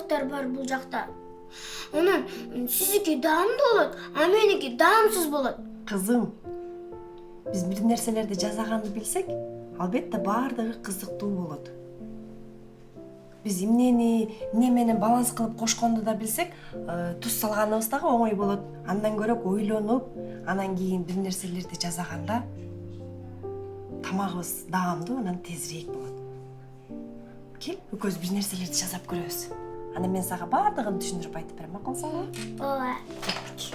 артықшылықтар бар бұл жақта. Онан сіздікі дамды болады, а менікі дамсыз болады. Қызым, біз бір нәрселерді жазағанды білсек, албетте бардығы қызықтуу болады. Біз неменен баланс қылып қошқонды да білсек, тұз салғанымыздағы оңой болады. Андан көрек ойлонуп, анан кейін бір нәрселерді жазағанда тамағыбыз даамды, анан тезірек болады. Кел, өкөз бір нәрселерді жазап көрөбүз. Ана мен саға бардығын түшүндүрүп айтып берем, мақұл сага? Ооба. Кеттик.